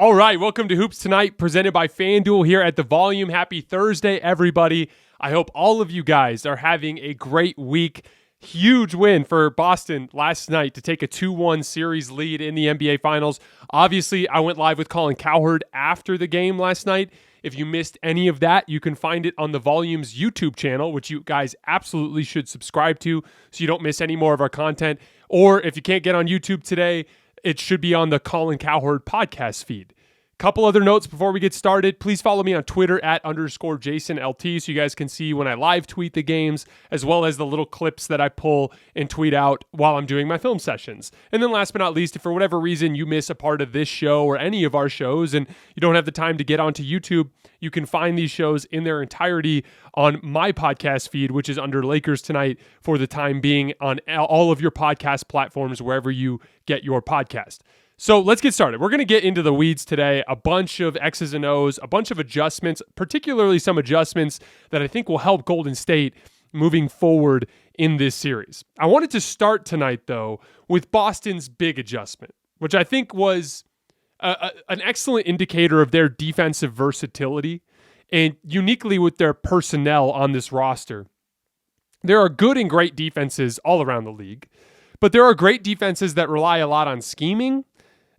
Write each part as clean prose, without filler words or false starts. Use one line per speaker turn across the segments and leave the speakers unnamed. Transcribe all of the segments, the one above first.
All right, welcome to Hoops Tonight, presented by FanDuel here at The Volume. Happy Thursday, everybody. I hope all of you guys are having a great week. Huge win for Boston last night to take a 2-1 series lead in the NBA Finals. Obviously, I went live with Colin Cowherd after the game last night. If you missed any of that, you can find it on The Volume's YouTube channel, which you guys absolutely should subscribe to so you don't miss any more of our content. Or if you can't get on YouTube today, it should be on the Colin Cowherd podcast feed. Couple other notes before we get started. Please follow me on Twitter at _JasonLT so you guys can see when I live tweet the games, as well as the little clips that I pull and tweet out while I'm doing my film sessions. And then last but not least, if for whatever reason you miss a part of this show or any of our shows and you don't have the time to get onto YouTube, you can find these shows in their entirety on my podcast feed, which is under Lakers Tonight for the time being on all of your podcast platforms, wherever you get your podcast. So let's get started. We're going to get into the weeds today, a bunch of X's and O's, a bunch of adjustments, particularly some adjustments that I think will help Golden State moving forward in this series. I wanted to start tonight, though, with Boston's big adjustment, which I think was an excellent indicator of their defensive versatility and uniquely with their personnel on this roster. There are good and great defenses all around the league, but there are great defenses that rely a lot on scheming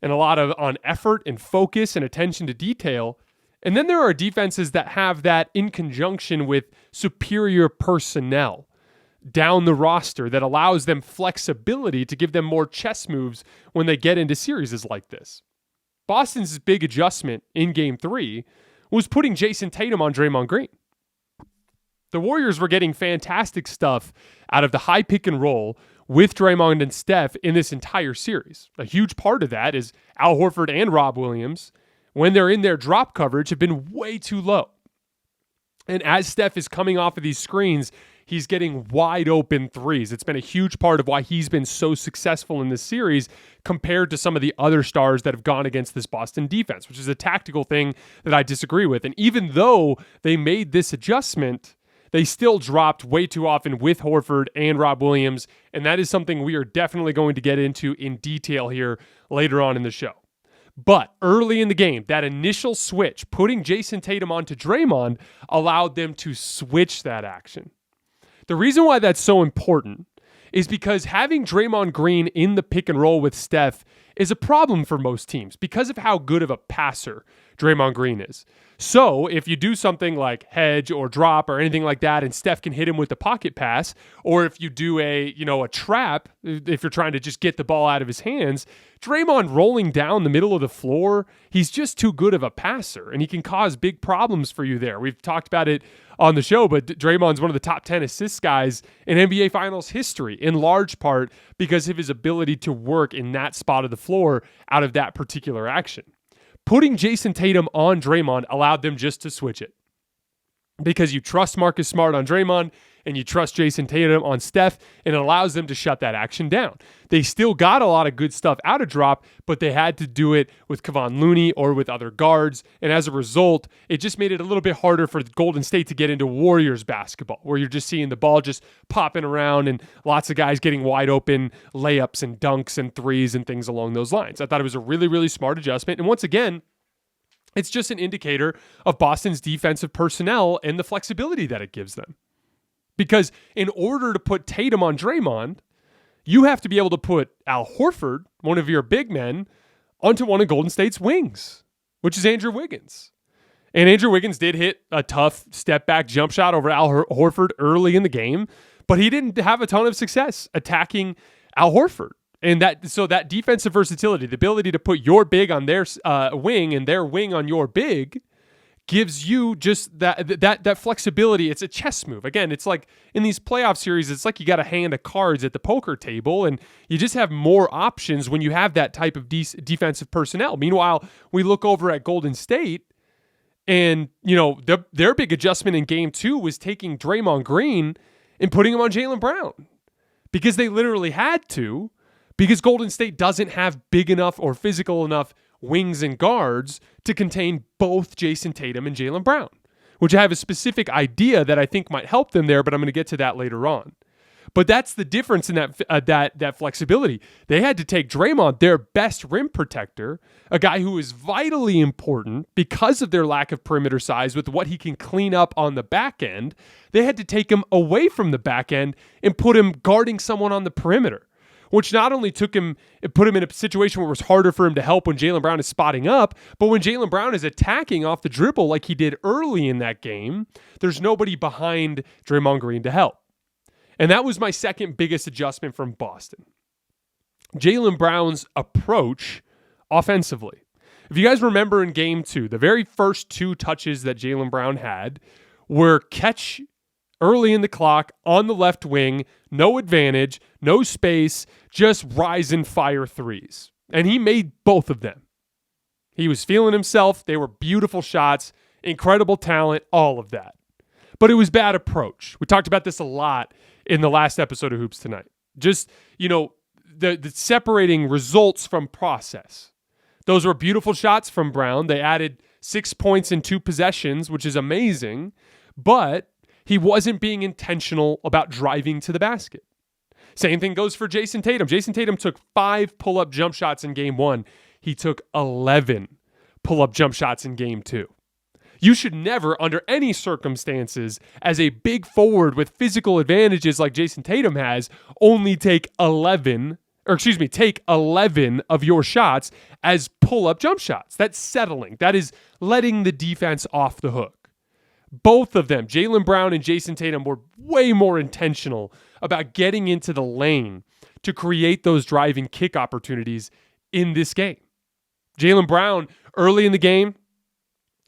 and a lot on effort and focus and attention to detail. And then there are defenses that have that in conjunction with superior personnel down the roster that allows them flexibility to give them more chess moves when they get into series like this. Boston's big adjustment in Game 3 was putting Jayson Tatum on Draymond Green. The Warriors were getting fantastic stuff out of the high pick and roll with Draymond and Steph in this entire series. A huge part of that is Al Horford and Rob Williams, when they're in their drop coverage, have been way too low. And as Steph is coming off of these screens, he's getting wide open threes. It's been a huge part of why he's been so successful in this series compared to some of the other stars that have gone against this Boston defense, which is a tactical thing that I disagree with. And even though they made this adjustment, they still dropped way too often with Horford and Rob Williams, and that is something we are definitely going to get into in detail here later on in the show. But early in the game, that initial switch, putting Jayson Tatum onto Draymond, allowed them to switch that action. The reason why that's so important is because having Draymond Green in the pick and roll with Steph is a problem for most teams because of how good of a passer Draymond Green is. So if you do something like hedge or drop or anything like that and Steph can hit him with the pocket pass, or if you do a trap, if you're trying to just get the ball out of his hands, Draymond rolling down the middle of the floor, he's just too good of a passer and he can cause big problems for you there. We've talked about it on the show, but Draymond's one of the top 10 assist guys in NBA Finals history, in large part because of his ability to work in that spot of the floor out of that particular action. Putting Jayson Tatum on Draymond allowed them just to switch it. Because you trust Marcus Smart on Draymond and you trust Jayson Tatum on Steph, and it allows them to shut that action down. They still got a lot of good stuff out of drop, but they had to do it with Kevon Looney or with other guards, and as a result, it just made it a little bit harder for Golden State to get into Warriors basketball, where you're just seeing the ball just popping around and lots of guys getting wide open layups and dunks and threes and things along those lines. I thought it was a really, really smart adjustment, and once again, it's just an indicator of Boston's defensive personnel and the flexibility that it gives them. Because in order to put Tatum on Draymond, you have to be able to put Al Horford, one of your big men, onto one of Golden State's wings, which is Andrew Wiggins. And Andrew Wiggins did hit a tough step-back jump shot over Al Horford early in the game, but he didn't have a ton of success attacking Al Horford. And that defensive versatility, the ability to put your big on their wing and their wing on your big, gives you just that flexibility. It's a chess move. Again, it's like in these playoff series, it's like you got a hand of cards at the poker table, and you just have more options when you have that type of defensive personnel. Meanwhile, we look over at Golden State, and their big adjustment in Game 2 was taking Draymond Green and putting him on Jaylen Brown because they literally had to, because Golden State doesn't have big enough or physical enough wings and guards to contain both Jayson Tatum and Jaylen Brown, which I have a specific idea that I think might help them there, but I'm going to get to that later on. But that's the difference in that flexibility. They had to take Draymond, their best rim protector, a guy who is vitally important because of their lack of perimeter size with what he can clean up on the back end. They had to take him away from the back end and put him guarding someone on the perimeter, which not only put him in a situation where it was harder for him to help when Jaylen Brown is spotting up, but when Jaylen Brown is attacking off the dribble like he did early in that game, there's nobody behind Draymond Green to help. And that was my second biggest adjustment from Boston. Jaylen Brown's approach offensively. If you guys remember in game 2, the very first 2 touches that Jaylen Brown had were catch early in the clock on the left wing, no advantage, no space, just rise and fire threes. And he made both of them. He was feeling himself. They were beautiful shots, incredible talent, all of that. But it was bad approach. We talked about this a lot in the last episode of Hoops Tonight. Just, the separating results from process. Those were beautiful shots from Brown. They added 6 points in 2 possessions, which is amazing. But he wasn't being intentional about driving to the basket. Same thing goes for Jayson Tatum. Jayson Tatum took 5 pull-up jump shots in game 1. He took 11 pull-up jump shots in game 2. You should never, under any circumstances, as a big forward with physical advantages like Jayson Tatum has, only take 11 of your shots as pull-up jump shots. That's settling. That is letting the defense off the hook. Both of them, Jaylen Brown and Jayson Tatum, were way more intentional about getting into the lane to create those driving kick opportunities in this game. Jaylen Brown, early in the game,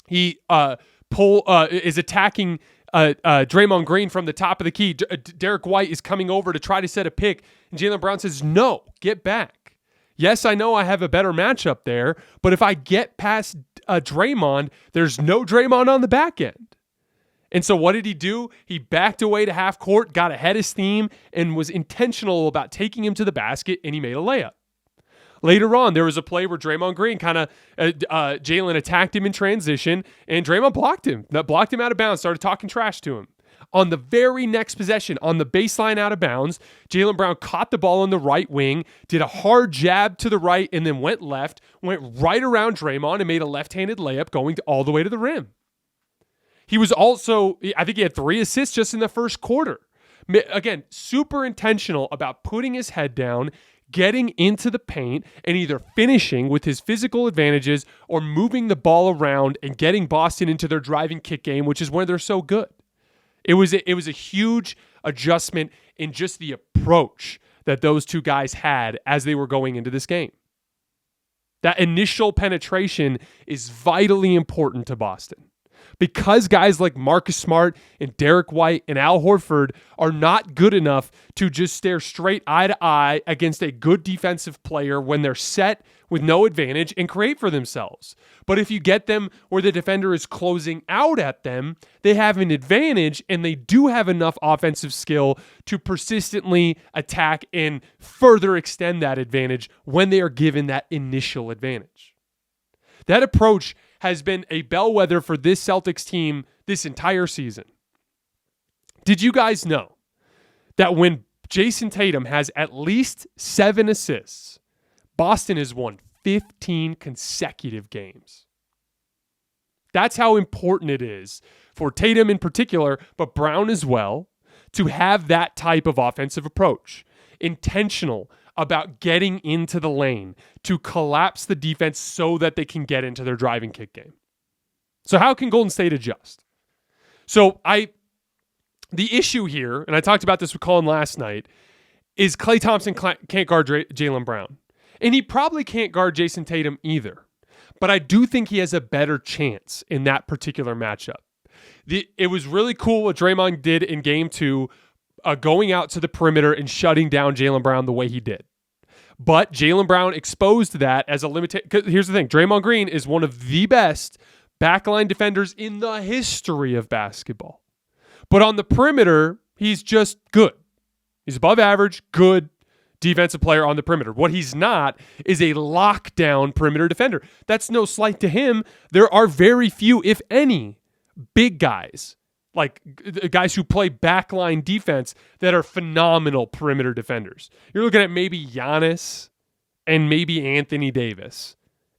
he is attacking Draymond Green from the top of the key. Derek White is coming over to try to set a pick, and Jaylen Brown says, "No, get back. Yes, I know I have a better matchup there, but if I get past Draymond, there's no Draymond on the back end." And so what did he do? He backed away to half court, got ahead of steam, and was intentional about taking him to the basket, and he made a layup. Later on, there was a play where Draymond Green Jaylen attacked him in transition, and Draymond blocked him out of bounds, started talking trash to him. On the very next possession, on the baseline out of bounds, Jaylen Brown caught the ball on the right wing, did a hard jab to the right, and then went left, went right around Draymond and made a left-handed layup going all the way to the rim. He was also, I think he had 3 assists just in the first quarter. Again, super intentional about putting his head down, getting into the paint, and either finishing with his physical advantages or moving the ball around and getting Boston into their driving kick game, which is where they're so good. It was a huge adjustment in just the approach that those 2 guys had as they were going into this game. That initial penetration is vitally important to Boston. Because guys like Marcus Smart and Derek White and Al Horford are not good enough to just stare straight eye to eye against a good defensive player when they're set with no advantage and create for themselves. But if you get them where the defender is closing out at them, they have an advantage, and they do have enough offensive skill to persistently attack and further extend that advantage when they are given that initial advantage. That approach has been a bellwether for this Celtics team this entire season. Did you guys know that when Jayson Tatum has at least 7 assists, Boston has won 15 consecutive games? That's how important it is for Tatum in particular, but Brown as well, to have that type of offensive approach. Intentional about getting into the lane to collapse the defense so that they can get into their driving kick game. So how can Golden State adjust? So the issue here, and I talked about this with Colin last night, is Klay Thompson can't guard Jaylen Brown. And he probably can't guard Jayson Tatum either. But I do think he has a better chance in that particular matchup. It was really cool what Draymond did in game 2, going out to the perimeter and shutting down Jaylen Brown the way he did. But Jaylen Brown exposed that as a limitation. Here's the thing. Draymond Green is one of the best backline defenders in the history of basketball. But on the perimeter, he's just good. He's above average, good defensive player on the perimeter. What he's not is a lockdown perimeter defender. That's no slight to him. There are very few, if any, big guys like guys who play backline defense that are phenomenal perimeter defenders. You're looking at maybe Giannis and maybe Anthony Davis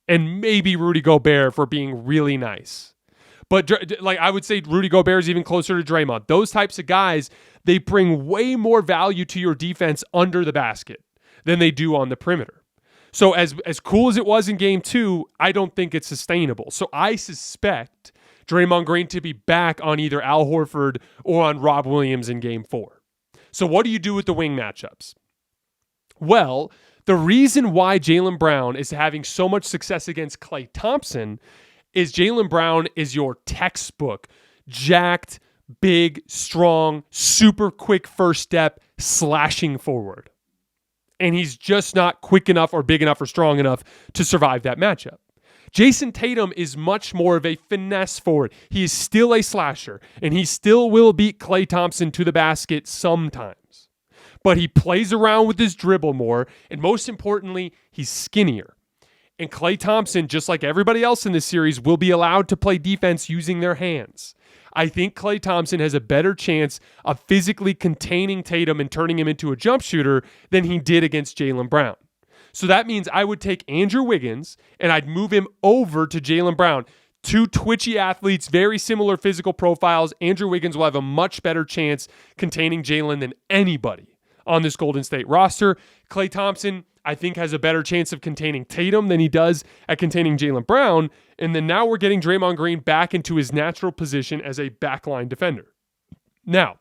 and maybe Rudy Gobert for being really nice. But like I would say Rudy Gobert is even closer to Draymond. Those types of guys, they bring way more value to your defense under the basket than they do on the perimeter. So as cool as it was in game 2, I don't think it's sustainable. So I suspect Draymond Green to be back on either Al Horford or on Rob Williams in game 4. So what do you do with the wing matchups? Well, the reason why Jaylen Brown is having so much success against Klay Thompson is Jaylen Brown is your textbook, jacked, big, strong, super quick first step, slashing forward. And he's just not quick enough or big enough or strong enough to survive that matchup. Jayson Tatum is much more of a finesse forward. He is still a slasher, and he still will beat Klay Thompson to the basket sometimes. But he plays around with his dribble more, and most importantly, he's skinnier. And Klay Thompson, just like everybody else in this series, will be allowed to play defense using their hands. I think Klay Thompson has a better chance of physically containing Tatum and turning him into a jump shooter than he did against Jaylen Brown. So that means I would take Andrew Wiggins and I'd move him over to Jaylen Brown. Two twitchy athletes, very similar physical profiles. Andrew Wiggins will have a much better chance containing Jaylen than anybody on this Golden State roster. Klay Thompson, I think, has a better chance of containing Tatum than he does at containing Jaylen Brown. And then now we're getting Draymond Green back into his natural position as a backline defender. Now,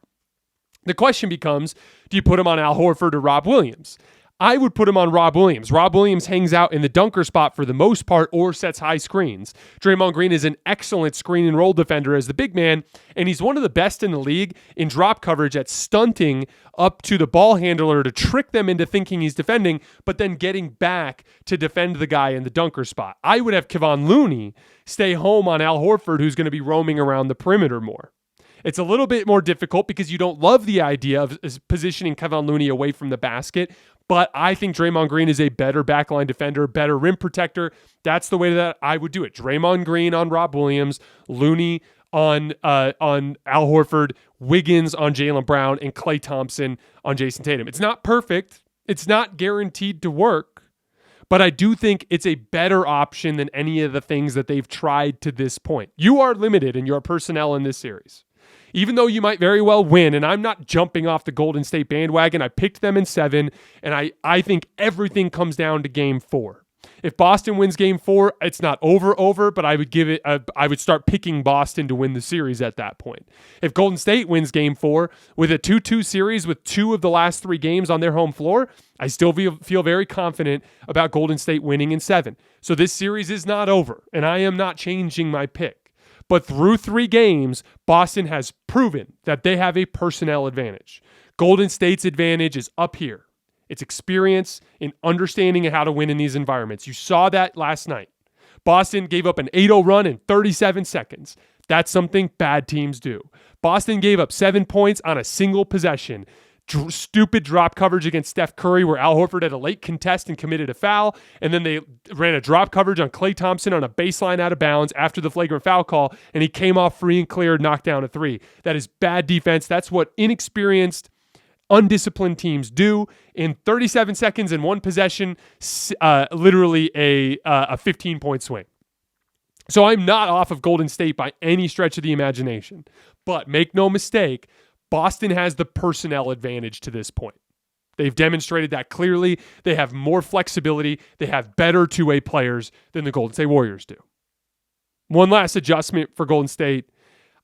the question becomes, do you put him on Al Horford or Rob Williams? I would put him on Rob Williams. Rob Williams hangs out in the dunker spot for the most part or sets high screens. Draymond Green is an excellent screen and roll defender as the big man, and he's one of the best in the league in drop coverage at stunting up to the ball handler to trick them into thinking he's defending, but then getting back to defend the guy in the dunker spot. I would have Kevon Looney stay home on Al Horford, who's going to be roaming around the perimeter more. It's a little bit more difficult because you don't love the idea of positioning Kevon Looney away from the basket, but I think Draymond Green is a better backline defender, better rim protector. That's the way that I would do it. Draymond Green on Rob Williams, Looney on Al Horford, Wiggins on Jaylen Brown, and Klay Thompson on Jayson Tatum. It's not perfect. It's not guaranteed to work, but I do think it's a better option than any of the things that they've tried to this point. You are limited in your personnel in this series. Even though you might very well win, and I'm not jumping off the Golden State bandwagon. I picked them in 7, and I think everything comes down to game 4. If Boston wins game 4, it's not over, but I would start picking Boston to win the series at that point. If Golden State wins game 4 with a 2-2 series with 2 of the last 3 games on their home floor, I still feel very confident about Golden State winning in 7. So this series is not over, and I am not changing my pick. But through 3 games, Boston has proven that they have a personnel advantage. Golden State's advantage is up here. It's experience in understanding how to win in these environments. You saw that last night. Boston gave up an 8-0 run in 37 seconds. That's something bad teams do. Boston gave up 7 points on a single possession. Stupid drop coverage against Steph Curry where Al Horford had a late contest and committed a foul, and then they ran a drop coverage on Klay Thompson on a baseline out of bounds after the flagrant foul call, and he came off free and clear, knocked down a 3. That is bad defense. That's what inexperienced, undisciplined teams do. In 37 seconds in one possession, literally a 15-point swing. So I'm not off of Golden State by any stretch of the imagination, but make no mistake, Boston has the personnel advantage to this point. They've demonstrated that clearly. They have more flexibility. They have better two-way players than the Golden State Warriors do. One last adjustment for Golden State.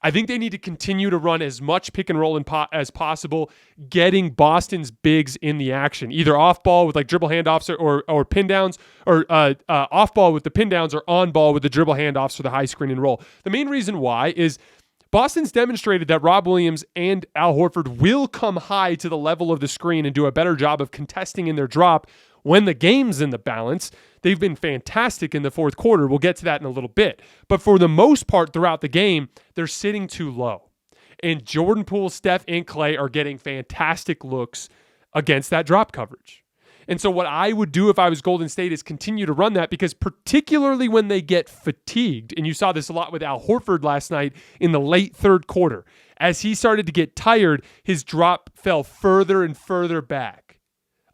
I think they need to continue to run as much pick and roll as possible, getting Boston's bigs in the action, either off ball with like dribble handoffs or pin downs, or off ball with the pin downs, or on ball with the dribble handoffs for the high screen and roll. The main reason why is Boston's demonstrated that Rob Williams and Al Horford will come high to the level of the screen and do a better job of contesting in their drop when the game's in the balance. They've been fantastic in the fourth quarter. We'll get to that in a little bit. But for the most part throughout the game, they're sitting too low. And Jordan Poole, Steph, and Klay are getting fantastic looks against that drop coverage. And so what I would do if I was Golden State is continue to run that, because particularly when they get fatigued, and you saw this a lot with Al Horford last night in the late third quarter, as he started to get tired, his drop fell further and further back.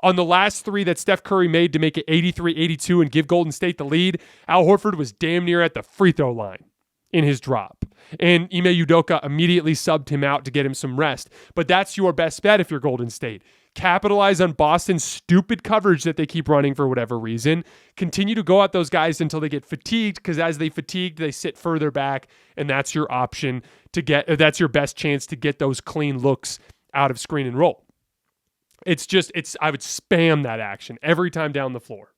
On the last three that Steph Curry made to make it 83-82 and give Golden State the lead, Al Horford was damn near at the free throw line in his drop. And Ime Udoka immediately subbed him out to get him some rest. But that's your best bet if you're Golden State. Capitalize on Boston's stupid coverage that they keep running for whatever reason. Continue to go at those guys until they get fatigued, because as they fatigue, they sit further back, and that's your option to get, that's your best chance to get those clean looks out of screen and roll. I would spam that action every time down the floor.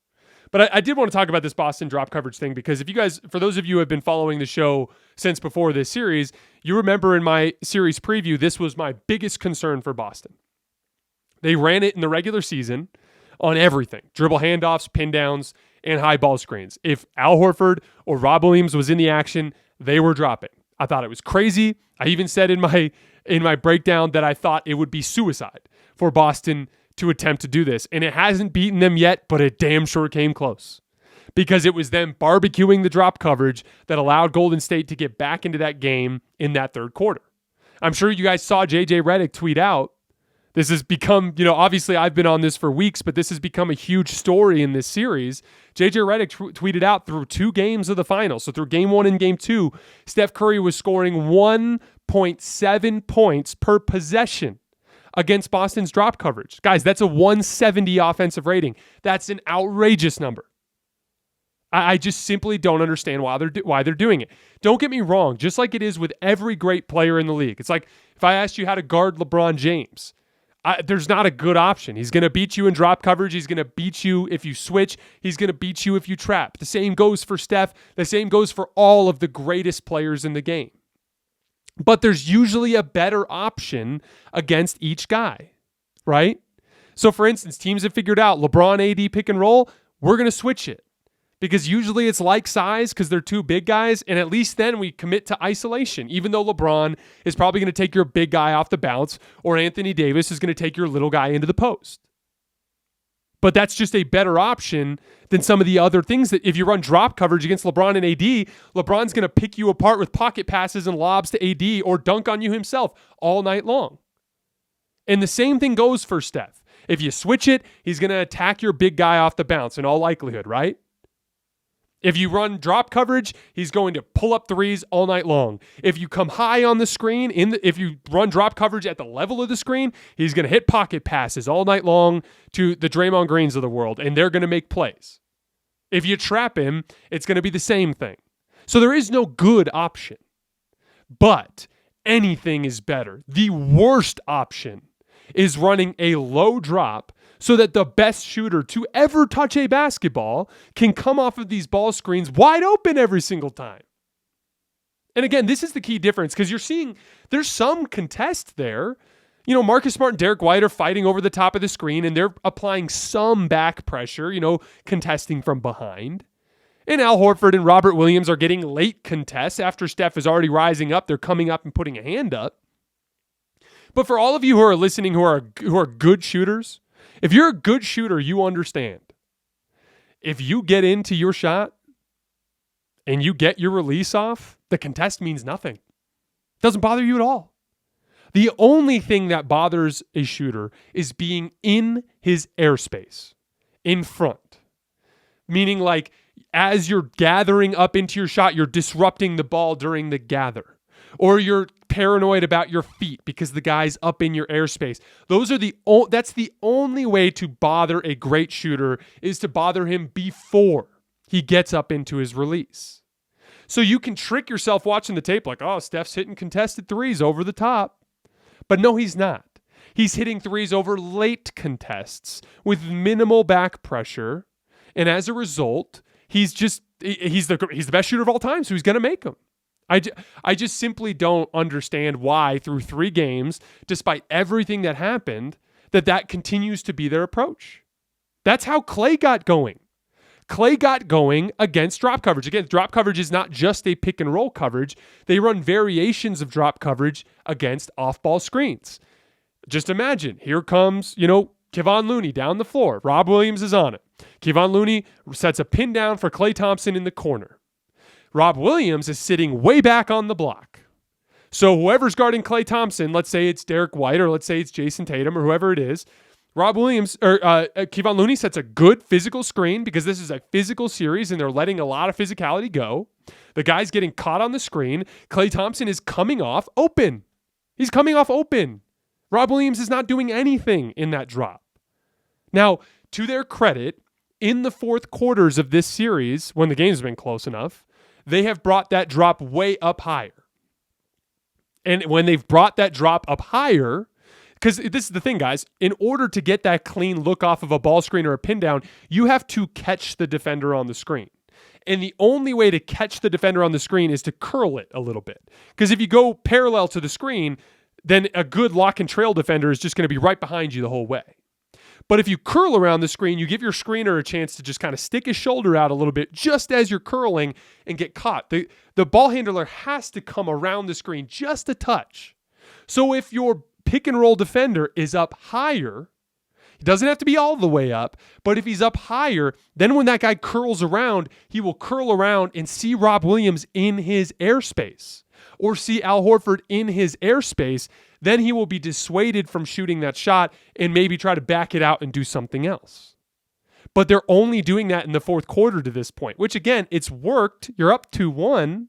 But I did want to talk about this Boston drop coverage thing, because for those of you who have been following the show since before this series, you remember in my series preview, this was my biggest concern for Boston. They ran it in the regular season on everything: dribble handoffs, pin downs, and high ball screens. If Al Horford or Rob Williams was in the action, they were dropping. I thought it was crazy. I even said in my breakdown that I thought it would be suicide for Boston to attempt to do this. And it hasn't beaten them yet, but it damn sure came close, because it was them barbecuing the drop coverage that allowed Golden State to get back into that game in that third quarter. I'm sure you guys saw JJ Redick tweet out, this has become, obviously I've been on this for weeks, but this has become a huge story in this series. JJ Redick tweeted out through 2 games of the finals. So through game 1 and game 2, Steph Curry was scoring 1.7 points per possession against Boston's drop coverage. Guys, that's a 170 offensive rating. That's an outrageous number. I just simply don't understand why they're doing it. Don't get me wrong, just like it is with every great player in the league. It's like if I asked you how to guard LeBron James, there's not a good option. He's going to beat you in drop coverage. He's going to beat you if you switch. He's going to beat you if you trap. The same goes for Steph. The same goes for all of the greatest players in the game. But there's usually a better option against each guy, right? So for instance, teams have figured out LeBron AD pick and roll, we're going to switch it, because usually it's like size because they're 2 big guys, and at least then we commit to isolation, even though LeBron is probably going to take your big guy off the bounce, or Anthony Davis is going to take your little guy into the post. But that's just a better option than some of the other things that if you run drop coverage against LeBron and AD, LeBron's going to pick you apart with pocket passes and lobs to AD or dunk on you himself all night long. And the same thing goes for Steph. If you switch it, he's going to attack your big guy off the bounce in all likelihood, right? If you run drop coverage, he's going to pull up threes all night long. If you come high on the screen, if you run drop coverage at the level of the screen, he's going to hit pocket passes all night long to the Draymond Greens of the world, and they're going to make plays. If you trap him, it's going to be the same thing. So there is no good option, but anything is better. The worst option is running a low drop so that the best shooter to ever touch a basketball can come off of these ball screens wide open every single time. And again, this is the key difference, because you're seeing there's some contest there. Marcus Smart and Derek White are fighting over the top of the screen, and they're applying some back pressure, contesting from behind. And Al Horford and Robert Williams are getting late contests after Steph is already rising up. They're coming up and putting a hand up. But for all of you who are listening who are good shooters, if you're a good shooter, you understand. If you get into your shot and you get your release off, the contest means nothing. It doesn't bother you at all. The only thing that bothers a shooter is being in his airspace, in front. Meaning, like, as you're gathering up into your shot, you're disrupting the ball during the gather. Or you're paranoid about your feet because the guy's up in your airspace. That's the only way to bother a great shooter, is to bother him before he gets up into his release. So you can trick yourself watching the tape like, oh, Steph's hitting contested threes over the top. But no, he's not. He's hitting threes over late contests with minimal back pressure. And as a result, he's the best shooter of all time, so he's going to make them. I just simply don't understand why through 3 games, despite everything that happened, that continues to be their approach. That's how Klay got going. Klay got going against drop coverage. Again, drop coverage is not just a pick and roll coverage. They run variations of drop coverage against off-ball screens. Just imagine, here comes, Kevon Looney down the floor. Rob Williams is on it. Kevon Looney sets a pin down for Klay Thompson in the corner. Rob Williams is sitting way back on the block. So whoever's guarding Klay Thompson, let's say it's Derek White or let's say it's Jayson Tatum or whoever it is, Rob Williams or Kevon Looney sets a good physical screen because this is a physical series and they're letting a lot of physicality go. The guy's getting caught on the screen. Klay Thompson is coming off open. He's coming off open. Rob Williams is not doing anything in that drop. Now, to their credit, in the fourth quarters of this series, when the game's been close enough, they have brought that drop way up higher. And when they've brought that drop up higher, because this is the thing, guys, in order to get that clean look off of a ball screen or a pin down, you have to catch the defender on the screen. And the only way to catch the defender on the screen is to curl it a little bit. Because if you go parallel to the screen, then a good lock and trail defender is just going to be right behind you the whole way. But if you curl around the screen, you give your screener a chance to just kind of stick his shoulder out a little bit just as you're curling and get caught. The ball handler has to come around the screen just a touch. So if your pick and roll defender is up higher, he doesn't have to be all the way up, but if he's up higher, then when that guy curls around, he will curl around and see Rob Williams in his airspace or see Al Horford in his airspace. Then he will be dissuaded from shooting that shot and maybe try to back it out and do something else. But they're only doing that in the fourth quarter to this point, which again, it's worked. You're up 2-1.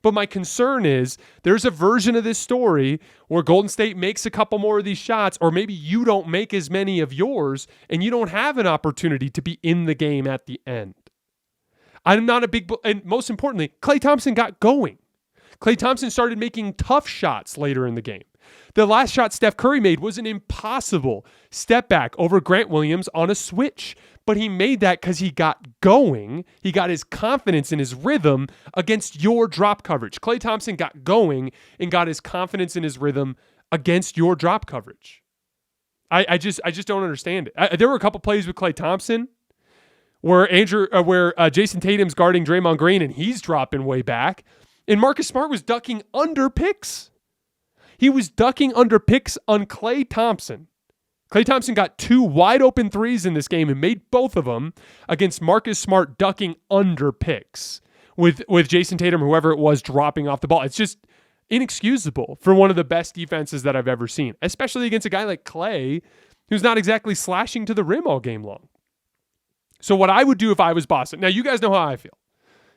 But my concern is there's a version of this story where Golden State makes a couple more of these shots, or maybe you don't make as many of yours and you don't have an opportunity to be in the game at the end. I'm not a big, and most importantly, Klay Thompson got going. Klay Thompson started making tough shots later in the game. The last shot Steph Curry made was an impossible step back over Grant Williams on a switch. But he made that because he got going. He got his confidence in his rhythm against your drop coverage. Klay Thompson got going and got his confidence in his rhythm against your drop coverage. I just don't understand it. There were a couple plays with Klay Thompson where Jayson Tatum's guarding Draymond Green and he's dropping way back. And Marcus Smart was ducking under picks. He was ducking under picks on Klay Thompson. Klay Thompson got 2 wide open threes in this game and made both of them against Marcus Smart ducking under picks with Jayson Tatum, whoever it was, dropping off the ball. It's just inexcusable for one of the best defenses that I've ever seen, especially against a guy like Klay, who's not exactly slashing to the rim all game long. So what I would do if I was Boston, now you guys know how I feel.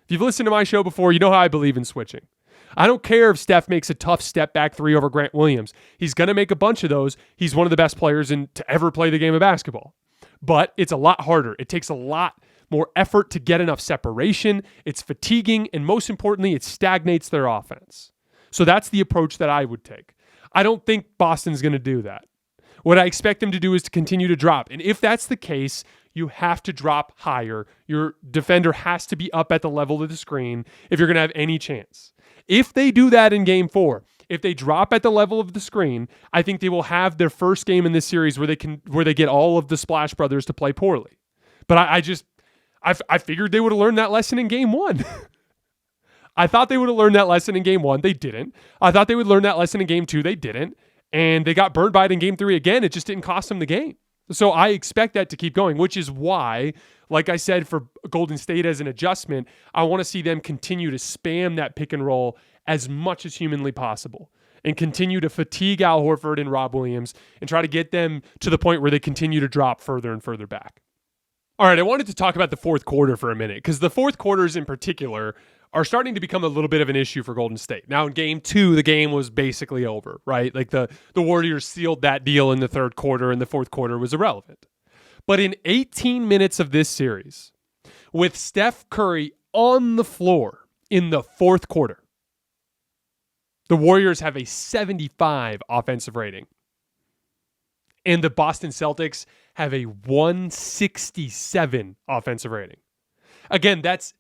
If you've listened to my show before, you know how I believe in switching. I don't care if Steph makes a tough step back 3 over Grant Williams. He's going to make a bunch of those. He's one of the best players to ever play the game of basketball. But it's a lot harder. It takes a lot more effort to get enough separation. It's fatiguing, and most importantly, it stagnates their offense. So that's the approach that I would take. I don't think Boston's going to do that. What I expect them to do is to continue to drop. And if that's the case, you have to drop higher. Your defender has to be up at the level of the screen if you're going to have any chance. If they do that in game 4, if they drop at the level of the screen, I think they will have their first game in this series where they get all of the Splash Brothers to play poorly. But I figured they would have learned that lesson in game 1. I thought they would have learned that lesson in game 1. They didn't. I thought they would learn that lesson in game 2. They didn't. And they got burned by it in game 3 again. It just didn't cost them the game. So I expect that to keep going, which is why, like I said, for Golden State as an adjustment, I want to see them continue to spam that pick and roll as much as humanly possible and continue to fatigue Al Horford and Rob Williams and try to get them to the point where they continue to drop further and further back. All right, I wanted to talk about the fourth quarter for a minute because the fourth quarters in particular are starting to become a little bit of an issue for Golden State. Now, in game 2, the game was basically over, right? Like the Warriors sealed that deal in the third quarter and the fourth quarter was irrelevant. But in 18 minutes of this series, with Steph Curry on the floor in the fourth quarter, the Warriors have a 75 offensive rating. And the Boston Celtics have a 167 offensive rating. Again, that's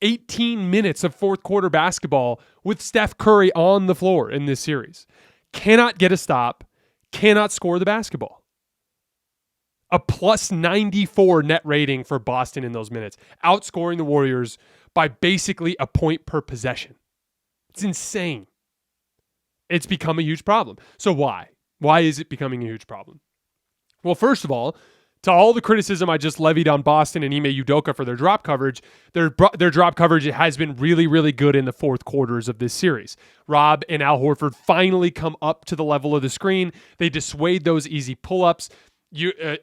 18 minutes of fourth quarter basketball with Steph Curry on the floor in this series. Cannot get a stop, cannot score the basketball. A plus 94 net rating for Boston in those minutes, outscoring the Warriors by basically a point per possession. It's insane. It's become a huge problem. So why? Why is it becoming a huge problem? Well, first of all, to all the criticism I just levied on Boston and Ime Udoka for their drop coverage, their drop coverage has been really, really good in the fourth quarters of this series. Rob and Al Horford finally come up to the level of the screen. They dissuade those easy pull-ups.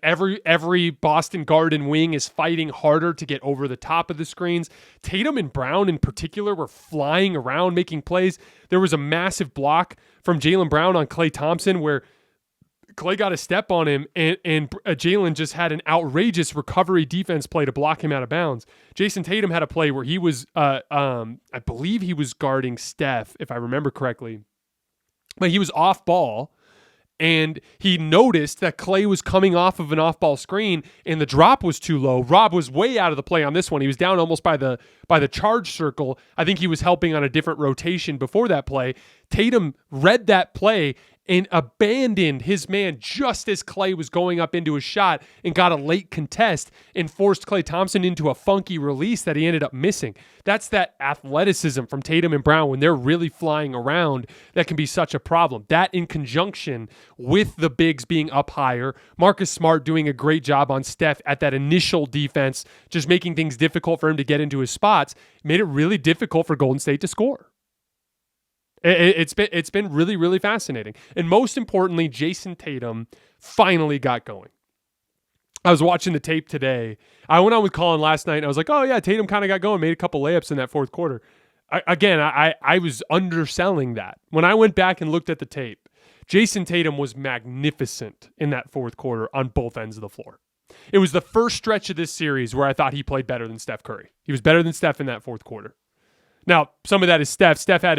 Every Boston guard and wing is fighting harder to get over the top of the screens. Tatum and Brown in particular were flying around making plays. There was a massive block from Jaylen Brown on Klay Thompson where Klay got a step on him, and Jaylen just had an outrageous recovery defense play to block him out of bounds. Jayson Tatum had a play where he was, I believe he was guarding Steph, if I remember correctly, but he was off ball, and he noticed that Klay was coming off of an off-ball screen, and the drop was too low. Rob was way out of the play on this one. He was down almost by the charge circle. I think he was helping on a different rotation before that play. Tatum read that play and abandoned his man just as Klay was going up into a shot and got a late contest and forced Klay Thompson into a funky release that he ended up missing. That's that athleticism from Tatum and Brown when they're really flying around that can be such a problem. That in conjunction with the bigs being up higher, Marcus Smart doing a great job on Steph at that initial defense, just making things difficult for him to get into his spots, made it really difficult for Golden State to score. It's been really, really fascinating. And most importantly, Jayson Tatum finally got going. I was watching the tape today. I went on with Colin last night, and I was like, oh, yeah, Tatum kind of got going, made a couple layups in that fourth quarter. I was underselling that. When I went back and looked at the tape, Jayson Tatum was magnificent in that fourth quarter on both ends of the floor. It was the first stretch of this series where I thought he played better than Steph Curry. He was better than Steph in that fourth quarter. Now, some of that is Steph. Steph had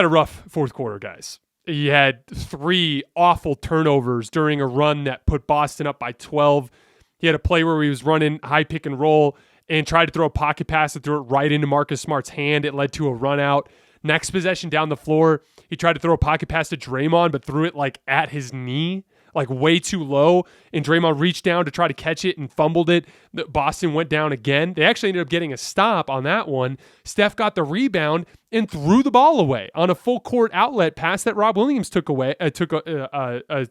a rough fourth quarter, guys. He had 3 awful turnovers during a run that put Boston up by 12. He had a play where he was running high pick and roll and tried to throw a pocket pass and threw it right into Marcus Smart's hand. It led to a run out. Next possession down the floor, he tried to throw a pocket pass to Draymond, but threw it like at his knee, like way too low. And Draymond reached down to try to catch it and fumbled it. Boston went down again. They actually ended up getting a stop on that one. Steph got the rebound and threw the ball away on a full court outlet pass that Rob Williams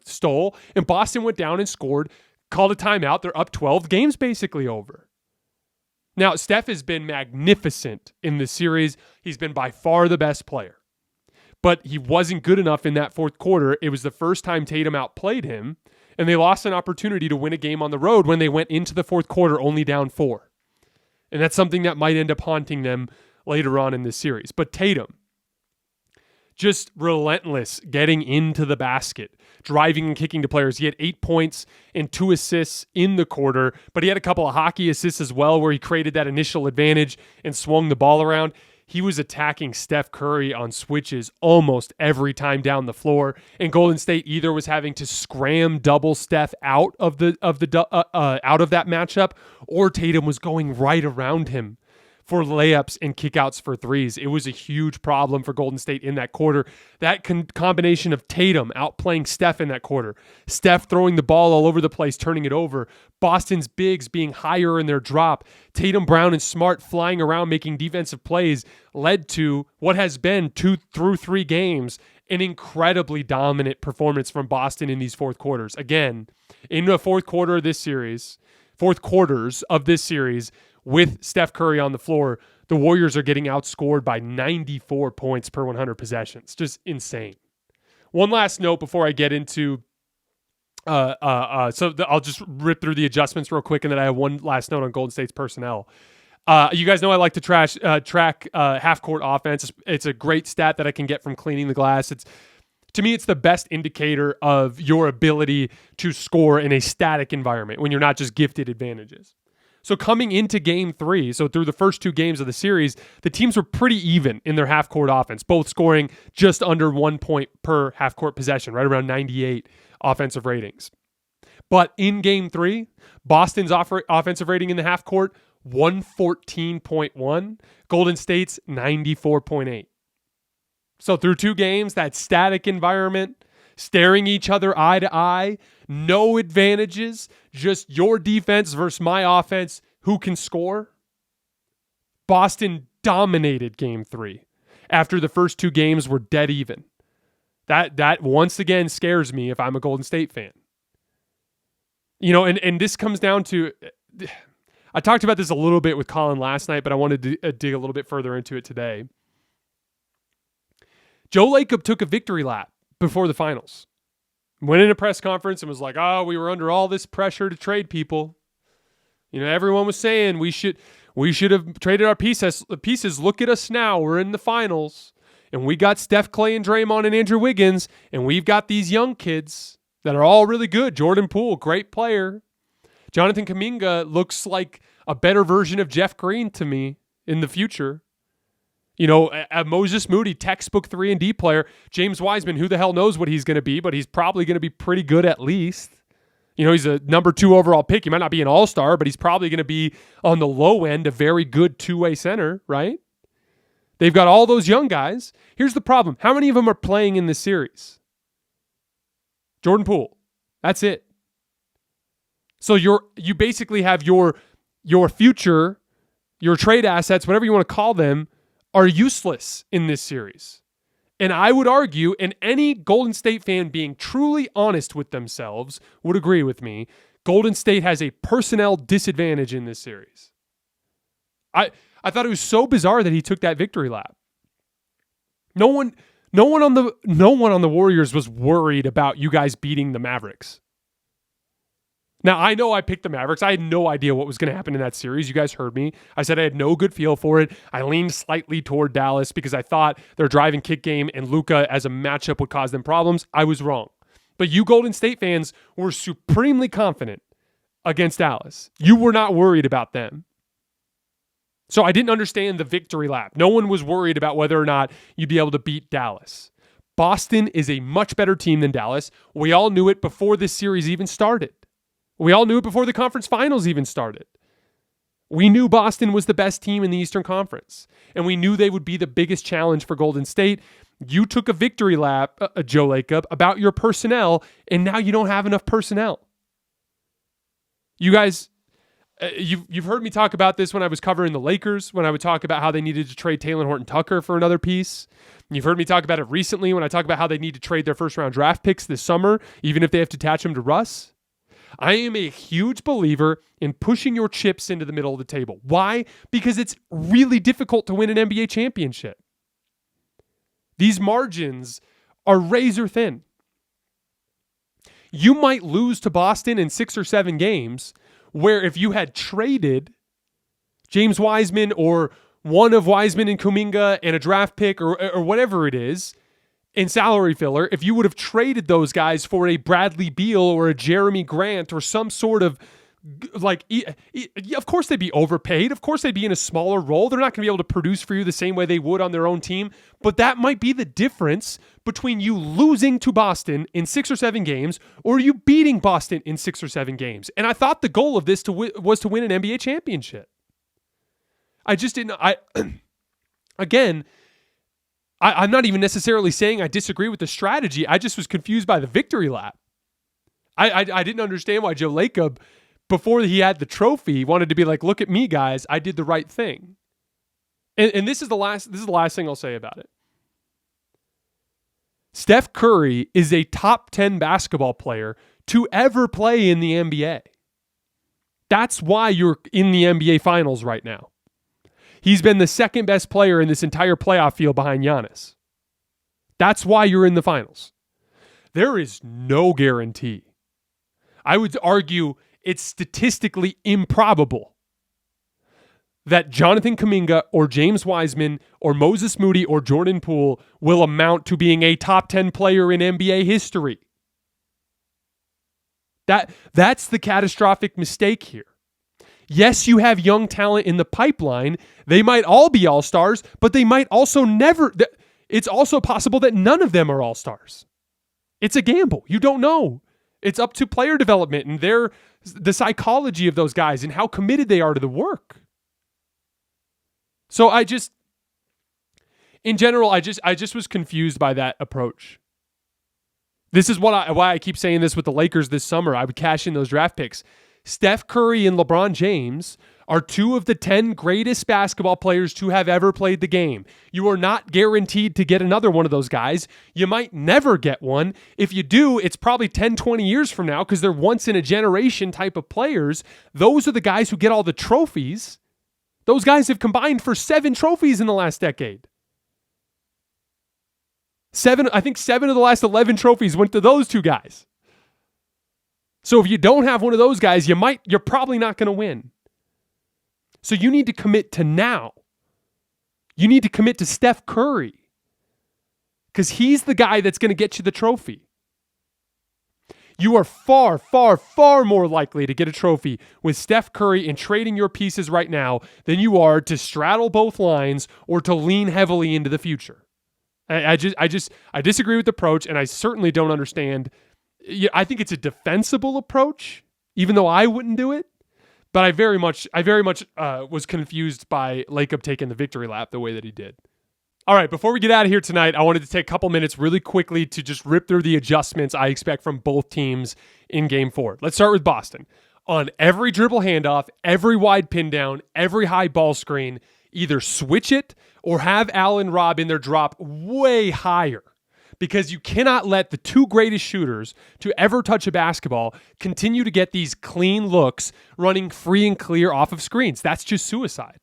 stole. And Boston went down and scored, called a timeout. They're up 12. Game's basically over. Now, Steph has been magnificent in this series. He's been by far the best player. But he wasn't good enough in that fourth quarter. It was the first time Tatum outplayed him, and they lost an opportunity to win a game on the road when they went into the fourth quarter only down 4. And that's something that might end up haunting them later on in this series. But Tatum, just relentless getting into the basket, driving and kicking to players. He had 8 points and 2 assists in the quarter, but he had a couple of hockey assists as well where he created that initial advantage and swung the ball around. He was attacking Steph Curry on switches almost every time down the floor, and Golden State either was having to scram double Steph out of that matchup, or Tatum was going right around him for layups and kickouts for threes. It was a huge problem for Golden State in that quarter. That combination of Tatum outplaying Steph in that quarter, Steph throwing the ball all over the place, turning it over, Boston's bigs being higher in their drop, Tatum, Brown, and Smart flying around making defensive plays led to what has been 2 through 3 games, an incredibly dominant performance from Boston in these fourth quarters. Again, in the fourth quarters of this series, with Steph Curry on the floor, the Warriors are getting outscored by 94 points per 100 possessions. Just insane. One last note before I get into I'll just rip through the adjustments real quick, and then I have one last note on Golden State's personnel. You guys know I like to track half-court offense. It's a great stat that I can get from cleaning the glass. To me, it's the best indicator of your ability to score in a static environment when you're not just gifted advantages. So coming into game 3, so through the first 2 games of the series, the teams were pretty even in their half-court offense, both scoring just under 1 point per half-court possession, right around 98 offensive ratings. But in game 3, Boston's offensive rating in the half-court, 114.1. Golden State's 94.8. So through 2 games, that static environment, staring each other eye to eye, no advantages, just your defense versus my offense, who can score? Boston dominated game 3 after the first 2 games were dead even. That once again scares me if I'm a Golden State fan. And this comes down to, I talked about this a little bit with Colin last night, but I wanted to dig a little bit further into it today. Joe Lacob took a victory lap before the finals. Went in a press conference and was like, we were under all this pressure to trade people. Everyone was saying we should have traded our pieces. Look at us now. We're in the finals. And we got Steph, Klay, and Draymond and Andrew Wiggins. And we've got these young kids that are all really good. Jordan Poole, great player. Jonathan Kuminga looks like a better version of Jeff Green to me in the future. Moses Moody, textbook 3-and-D player. James Wiseman, who the hell knows what he's going to be, but he's probably going to be pretty good at least. He's a number 2 overall pick. He might not be an all-star, but he's probably going to be on the low end, a very good two-way center, right? They've got all those young guys. Here's the problem. How many of them are playing in this series? Jordan Poole. That's it. So you basically have your future, your trade assets, whatever you want to call them, are useless in this series. And I would argue, and any Golden State fan being truly honest with themselves would agree with me, Golden State has a personnel disadvantage in this series. I thought it was so bizarre that he took that victory lap. No one on the Warriors was worried about you guys beating the Mavericks. Now, I know I picked the Mavericks. I had no idea what was going to happen in that series. You guys heard me. I said I had no good feel for it. I leaned slightly toward Dallas because I thought their driving kick game and Luka as a matchup would cause them problems. I was wrong. But you Golden State fans were supremely confident against Dallas. You were not worried about them. So I didn't understand the victory lap. No one was worried about whether or not you'd be able to beat Dallas. Boston is a much better team than Dallas. We all knew it before this series even started. We all knew it before the conference finals even started. We knew Boston was the best team in the Eastern Conference, and we knew they would be the biggest challenge for Golden State. You took a victory lap, Joe Lacob, about your personnel, and now you don't have enough personnel. You guys, you've heard me talk about this when I was covering the Lakers, when I would talk about how they needed to trade Talen Horton-Tucker for another piece. You've heard me talk about it recently when I talk about how they need to trade their first-round draft picks this summer, even if they have to attach them to Russ. I am a huge believer in pushing your chips into the middle of the table. Why? Because it's really difficult to win an NBA championship. These margins are razor thin. You might lose to Boston in 6 or 7 games, where if you had traded James Wiseman or one of Wiseman and Kuminga and a draft pick or whatever it is, in salary filler, if you would have traded those guys for a Bradley Beal or a Jeremy Grant or some sort of, of course they'd be overpaid. Of course they'd be in a smaller role. They're not going to be able to produce for you the same way they would on their own team. But that might be the difference between you losing to Boston in 6 or 7 games or you beating Boston in 6 or 7 games. And I thought the goal of this was to win an NBA championship. I just didn't. I'm not even necessarily saying I disagree with the strategy. I just was confused by the victory lap. I didn't understand why Joe Lacob, before he had the trophy, wanted to be like, look at me, guys. I did the right thing. And this is the last thing I'll say about it. Steph Curry is a top 10 basketball player to ever play in the NBA. That's why you're in the NBA Finals right now. He's been the second best player in this entire playoff field behind Giannis. That's why you're in the finals. There is no guarantee. I would argue it's statistically improbable that Jonathan Kuminga or James Wiseman or Moses Moody or Jordan Poole will amount to being a top 10 player in NBA history. That's the catastrophic mistake here. Yes, you have young talent in the pipeline. They might all be all-stars, but they might also never. It's also possible that none of them are all-stars. It's a gamble. You don't know. It's up to player development and the psychology of those guys and how committed they are to the work. So in general, I just was confused by that approach. This is why I keep saying this with the Lakers this summer. I would cash in those draft picks. Steph Curry and LeBron James are two of the 10 greatest basketball players to have ever played the game. You are not guaranteed to get another one of those guys. You might never get one. If you do, it's probably 10, 20 years from now because they're once in a generation type of players. Those are the guys who get all the trophies. Those guys have combined for 7 trophies in the last decade. I think 7 of the last 11 trophies went to those two guys. So if you don't have one of those guys, you're probably not going to win. So you need to commit to now. You need to commit to Steph Curry because he's the guy that's going to get you the trophy. You are far, far, far more likely to get a trophy with Steph Curry and trading your pieces right now than you are to straddle both lines or to lean heavily into the future. I disagree with the approach, and I certainly don't understand. I think it's a defensible approach, even though I wouldn't do it. But I very much was confused by Lacob taking the victory lap the way that he did. All right, before we get out of here tonight, I wanted to take a couple minutes really quickly to just rip through the adjustments I expect from both teams in Game 4. Let's start with Boston. On every dribble handoff, every wide pin down, every high ball screen, either switch it or have Allen Robb in their drop way higher. Because you cannot let the two greatest shooters to ever touch a basketball continue to get these clean looks running free and clear off of screens. That's just suicide.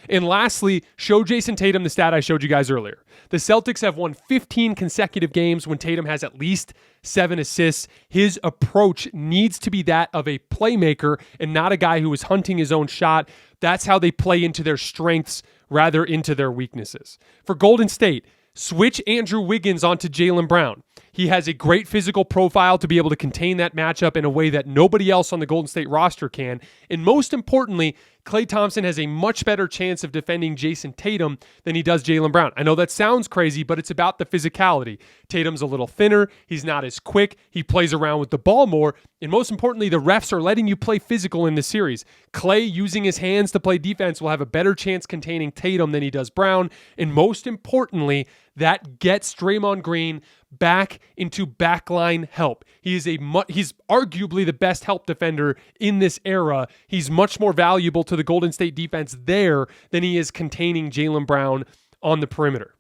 And lastly, show Jayson Tatum the stat I showed you guys earlier. The Celtics have won 15 consecutive games when Tatum has at least 7 assists. His approach needs to be that of a playmaker and not a guy who is hunting his own shot. That's how they play into their strengths rather into their weaknesses. For Golden State, switch Andrew Wiggins onto Jaylen Brown. He has a great physical profile to be able to contain that matchup in a way that nobody else on the Golden State roster can. And most importantly, Klay Thompson has a much better chance of defending Jayson Tatum than he does Jaylen Brown. I know that sounds crazy, but it's about the physicality. Tatum's a little thinner. He's not as quick. He plays around with the ball more. And most importantly, the refs are letting you play physical in this series. Klay, using his hands to play defense, will have a better chance containing Tatum than he does Brown. And most importantly, that gets Draymond Green back into backline help. He's arguably the best help defender in this era. He's much more valuable to the Golden State defense there than he is containing Jaylen Brown on the perimeter.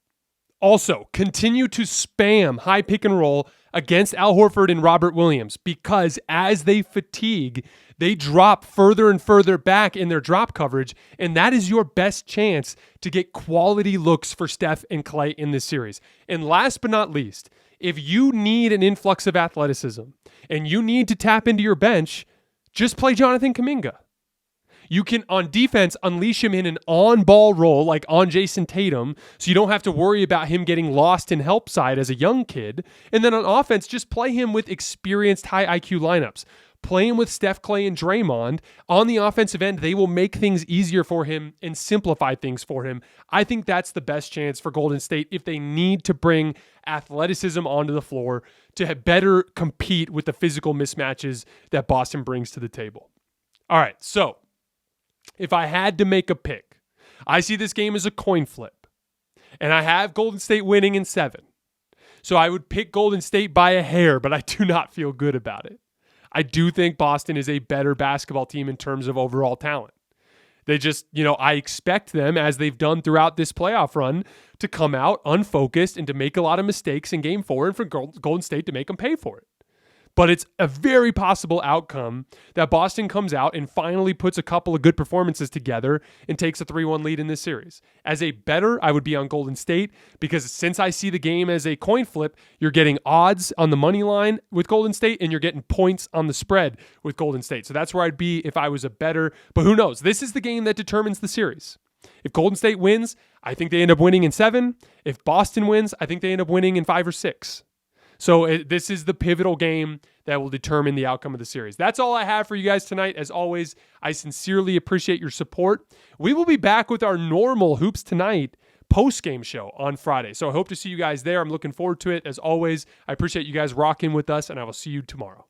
Also, continue to spam high pick and roll against Al Horford and Robert Williams because as they fatigue, they drop further and further back in their drop coverage, and that is your best chance to get quality looks for Steph and Klay in this series. And last but not least, if you need an influx of athleticism and you need to tap into your bench, just play Jonathan Kuminga. You can, on defense, unleash him in an on-ball role like on Jayson Tatum, so you don't have to worry about him getting lost in help side as a young kid. And then on offense, just play him with experienced high IQ lineups. Play him with Steph, Klay, and Draymond. On the offensive end, they will make things easier for him and simplify things for him. I think that's the best chance for Golden State if they need to bring athleticism onto the floor to better compete with the physical mismatches that Boston brings to the table. All right, so if I had to make a pick, I see this game as a coin flip, and I have Golden State winning in 7. So I would pick Golden State by a hair, but I do not feel good about it. I do think Boston is a better basketball team in terms of overall talent. They just, I expect them, as they've done throughout this playoff run, to come out unfocused and to make a lot of mistakes in Game 4 and for Golden State to make them pay for it. But it's a very possible outcome that Boston comes out and finally puts a couple of good performances together and takes a 3-1 lead in this series. As a bettor, I would be on Golden State because since I see the game as a coin flip, you're getting odds on the money line with Golden State and you're getting points on the spread with Golden State. So that's where I'd be if I was a bettor. But who knows? This is the game that determines the series. If Golden State wins, I think they end up winning in 7. If Boston wins, I think they end up winning in 5 or 6. So this is the pivotal game that will determine the outcome of the series. That's all I have for you guys tonight. As always, I sincerely appreciate your support. We will be back with our normal Hoops Tonight post-game show on Friday. So I hope to see you guys there. I'm looking forward to it. As always, I appreciate you guys rocking with us, and I will see you tomorrow.